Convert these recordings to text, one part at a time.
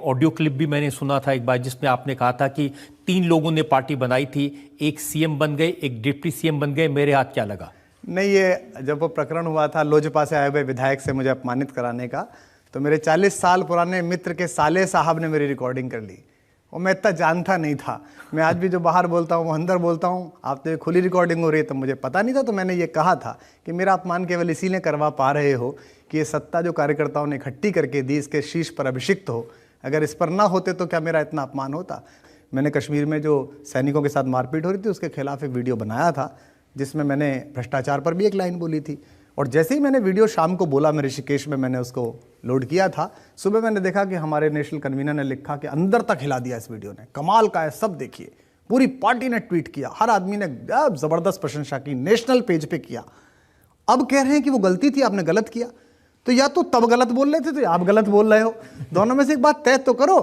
Audio clip भी मैंने सुना था एक बार, जिसमें आपने कहा था कि 3 लोगों ने पार्टी बनाई थी, एक सीएम बन गए, एक डिप्टी सीएम बन गए, मेरे हाथ क्या लगा। नहीं, ये जब वो प्रकरण हुआ था लोजपा से आए हुए विधायक से मुझे अपमानित कराने का, तो मेरे 40 साल पुराने मित्र के साले साहब ने मेरी रिकॉर्डिंग कर ली और मैं इतना जानता नहीं था। मैं आज भी जो बाहर बोलता हूँ वो अंदर बोलता हूँ। आप तो ये खुली रिकॉर्डिंग हो रही है, तो मुझे पता नहीं था। तो मैंने ये कहा था कि मेरा अपमान केवल इसीलिए करवा पा रहे हो कि ये सत्ता जो कार्यकर्ताओं ने इकट्ठी करके दी, इसके शीर्ष पर अभिषिक्त हो। अगर इस पर ना होते तो क्या मेरा इतना अपमान होता। मैंने कश्मीर में जो सैनिकों के साथ मारपीट हो रही थी उसके खिलाफ एक वीडियो बनाया था, जिसमें मैंने भ्रष्टाचार पर भी एक लाइन बोली थी। और जैसे ही मैंने वीडियो शाम को बोला, मैं ऋषिकेश में मैंने उसको लोड किया था, सुबह मैंने देखा कि हमारे नेशनल कन्वीनर ने लिखा कि अंदर तक हिला दिया इस वीडियो ने, कमाल का है, सब देखिए। पूरी पार्टी ने ट्वीट किया, हर आदमी ने जबरदस्त प्रशंसा की, नेशनल पेज पे किया। अब कह रहे हैं कि वो गलती थी, आपने गलत किया। तो या तो तब गलत बोल रहे थे तो आप गलत बोल रहे हो, दोनों में से एक बात तय तो करो।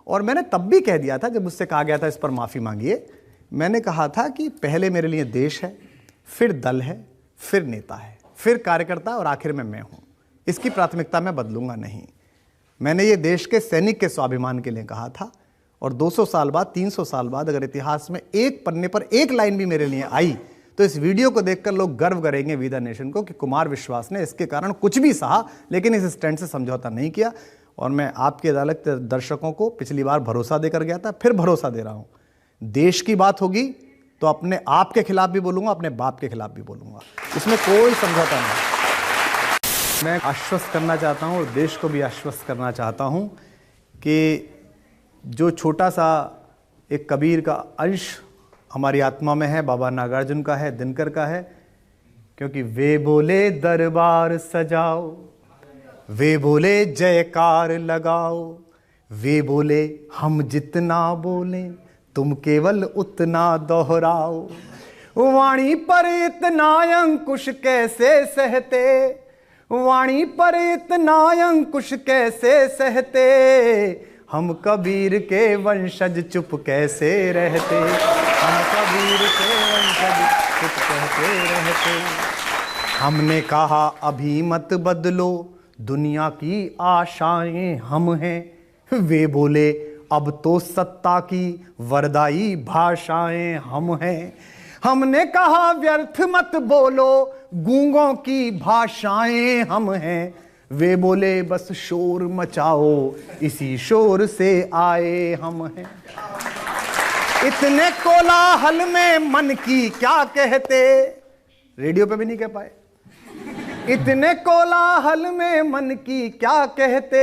और मैंने तब भी कह दिया था, जब मुझसे कहा गया था इस पर माफ़ी मांगिए, मैंने कहा था कि पहले मेरे लिए देश है, फिर दल है, फिर नेता है, फिर कार्यकर्ता और आखिर में मैं हूँ। इसकी प्राथमिकता मैं बदलूंगा नहीं। मैंने ये देश के सैनिक के स्वाभिमान के लिए कहा था। और 200 साल बाद, 300 साल बाद अगर इतिहास में एक पन्ने पर एक लाइन भी मेरे लिए आई, तो इस वीडियो को देखकर लोग गर्व करेंगे वी द नेशन को कि कुमार विश्वास ने इसके कारण कुछ भी सहा, लेकिन इस स्टैंड से समझौता नहीं किया। और मैं आपकी अदालत दर्शकों को पिछली बार भरोसा देकर गया था, फिर भरोसा दे रहा हूँ। देश की बात होगी तो अपने आप के खिलाफ भी बोलूँगा, अपने बाप के खिलाफ भी बोलूँगा, इसमें कोई समझौता नहीं। मैं आश्वस्त करना चाहता हूँ और देश को भी आश्वस्त करना चाहता हूँ कि जो छोटा सा एक कबीर का अंश हमारी आत्मा में है, बाबा नागार्जुन का है, दिनकर का है। क्योंकि वे बोले दरबार सजाओ, वे बोले जयकार लगाओ, वे बोले हम जितना बोलें तुम केवल उतना दोहराओ। वाणी पर इतना अंकुश कैसे सहते, वाणी पर इतना अंकुश कैसे सहते, हम कबीर के वंशज चुप कैसे रहते, हम कबीर के वंशज चुप कैसे रहते। हमने कहा अभी मत बदलो, दुनिया की आशाएं हम हैं। वे बोले अब तो सत्ता की वरदाई भाषाएं हम हैं। हमने कहा व्यर्थ मत बोलो, गूंगों की भाषाएं हम हैं। वे बोले बस शोर मचाओ, इसी शोर से आए हम हैं। इतने कोलाहल में मन की क्या कहते, रेडियो पे भी नहीं कह पाए। इतने कोलाहल में मन की क्या कहते,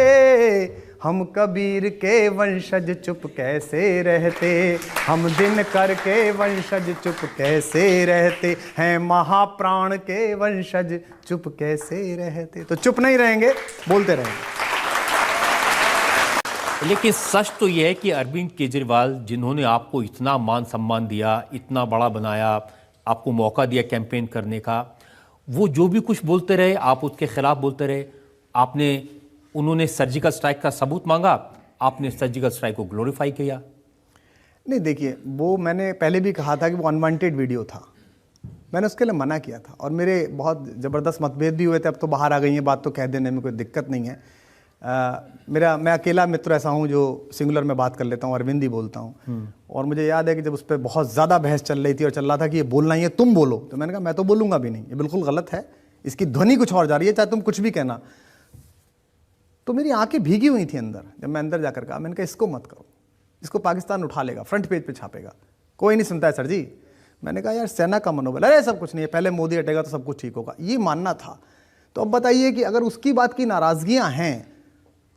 हम कबीर के वंशज चुप कैसे रहते, हम दिनकर के वंशज चुप कैसे रहते हैं, महाप्राण के वंशज चुप कैसे रहते। तो चुप नहीं रहेंगे, बोलते रहेंगे। लेकिन सच तो यह है कि अरविंद केजरीवाल, जिन्होंने आपको इतना मान सम्मान दिया, इतना बड़ा बनाया, आपको मौका दिया कैंपेन करने का, वो जो भी कुछ बोलते रहे आप उसके खिलाफ बोलते रहे। उन्होंने सर्जिकल स्ट्राइक का सबूत मांगा, आपने सर्जिकल स्ट्राइक को ग्लोरीफाई किया। नहीं, देखिए, वो मैंने पहले भी कहा था कि वो अनवांटेड वीडियो था, मैंने उसके लिए मना किया था। और मेरे बहुत ज़बरदस्त मतभेद भी हुए थे। अब तो बाहर आ गई है बात, तो कह देने में कोई दिक्कत नहीं है। मैं अकेला मित्र ऐसा हूँ जो सिंगुलर में बात कर लेता हूँ, अरविंद ही बोलता हूँ। और मुझे याद है कि जब उस पर बहुत ज़्यादा बहस चल रही थी और चल रहा था कि ये बोलना ही है, तुम बोलो, तो मैंने कहा मैं तो बोलूँगा भी नहीं, ये बिल्कुल गलत है, इसकी ध्वनि कुछ और जा रही है, चाहे तुम कुछ भी कहना। तो मेरी आंखें भीगी हुई थी अंदर। जब मैं अंदर जाकर कहा, मैंने कहा इसको मत करो, इसको पाकिस्तान उठा लेगा, फ्रंट पेज पे छापेगा, कोई नहीं सुनता है सर जी। मैंने कहा यार सेना का मनोबल, अरे सब कुछ नहीं है, पहले मोदी हटेगा तो सब कुछ ठीक होगा, ये मानना था। तो अब बताइए कि अगर उसकी बात की नाराजगियां हैं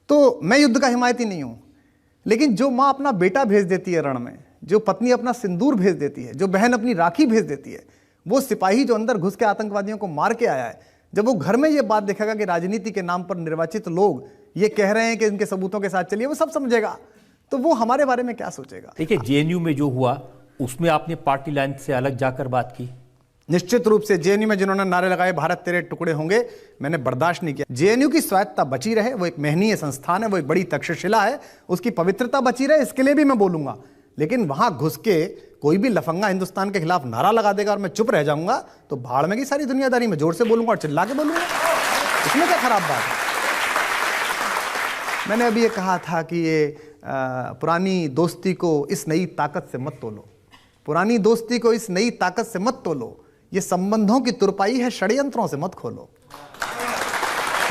तो मैं युद्ध का हिमायती नहीं हूं। लेकिन जो माँ अपना बेटा भेज देती है रण में, जो पत्नी अपना सिंदूर भेज देती है, जो बहन अपनी राखी भेज देती है, वो सिपाही जो अंदर घुस के आतंकवादियों को मार के आया है, जब वो घर में ये बात देखेगा कि राजनीति के नाम पर निर्वाचित लोग ये कह रहे हैं कि इनके सबूतों के साथ चलिए, वो सब समझेगा, तो वो हमारे बारे में क्या सोचेगा। देखिए, जेएनयू में जो हुआ उसमें आपने पार्टी लाइन से अलग जाकर बात की। निश्चित रूप से जेएनयू में जिन्होंने नारे लगाए भारत तेरे टुकड़े होंगे, मैंने बर्दाश्त नहीं किया। जेएनयू की स्वायत्तता बची रहे, वो एक महनीय संस्थान है, वो एक बड़ी तक्षशिला है, उसकी पवित्रता बची रहे, इसके लिए भी मैं बोलूंगा। लेकिन वहां घुस के कोई भी लफंगा हिंदुस्तान के खिलाफ नारा लगा देगा और मैं चुप रह जाऊंगा, तो भाड़ में की सारी दुनियादारी में जोर से बोलूंगा और चिल्ला के बोलूंगा, इसमें क्या खराब बात है। मैंने अभी ये कहा था कि ये पुरानी दोस्ती को इस नई ताकत से मत तोलो, पुरानी दोस्ती को इस नई ताकत से मत तोलो, ये संबंधों की तुरपाई है, षड्यंत्रों से मत खोलो।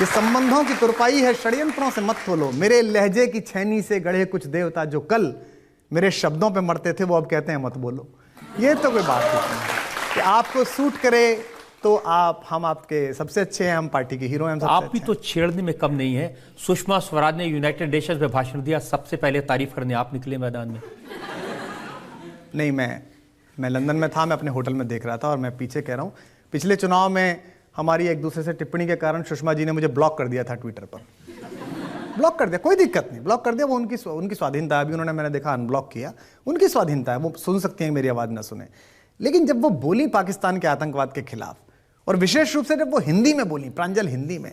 ये संबंधों की तुरपाई है, षड्यंत्रों से मत खोलो। मेरे लहजे की छैनी से गढ़े कुछ देवता जो कल मेरे शब्दों पे मरते थे, वो अब कहते हैं मत बोलो। ये तो कोई बात नहीं है कि आपको सूट करे तो हम आपके सबसे अच्छे हैं, हम पार्टी के हीरो हैं, हम सबसे आप भी अच्छे तो छेड़ने में कम नहीं है। सुषमा स्वराज ने यूनाइटेड नेशंस में भाषण दिया, सबसे पहले तारीफ करने आप निकले मैदान में। हैं। नहीं, मैं लंदन में था, मैं अपने होटल में देख रहा था और मैं पीछे कह रहा हूँ, पिछले चुनाव में हमारी एक दूसरे से टिप्पणी के कारण सुषमा जी ने मुझे ब्लॉक कर दिया था ट्विटर पर। ब्लॉक कर दिया, कोई दिक्कत नहीं, ब्लॉक कर दिया, वो उनकी स्वाधीनता है। अभी उन्होंने, मैंने देखा, अनब्लॉक किया, उनकी स्वाधीनता है, वो सुन सकती हैं, मेरी आवाज़ ना सुने। लेकिन जब वो बोली पाकिस्तान के आतंकवाद के खिलाफ, और विशेष रूप से जब वो हिंदी में बोली, प्रांजल हिंदी में,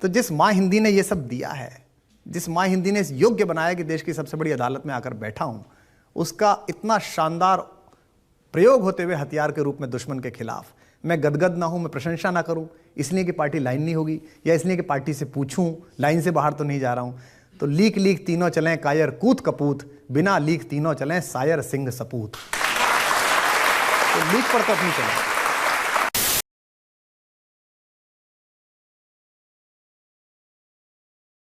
तो जिस माँ हिंदी ने ये सब दिया है, जिस माँ हिंदी ने इस योग्य बनाया कि देश की सबसे बड़ी अदालत में आकर बैठा हूँ, उसका इतना शानदार प्रयोग होते हुए हथियार के रूप में दुश्मन के खिलाफ, मैं गदगद ना हूं, मैं प्रशंसा ना करूं इसलिए कि पार्टी लाइन नहीं होगी, या इसलिए कि पार्टी से पूछूं लाइन से बाहर तो नहीं जा रहा हूं, तो लीक लीक तीनों चलें कायर कूद कपूत, बिना लीक तीनों चलें सायर सिंह सपूत। तो लीक पर तो नहीं चले।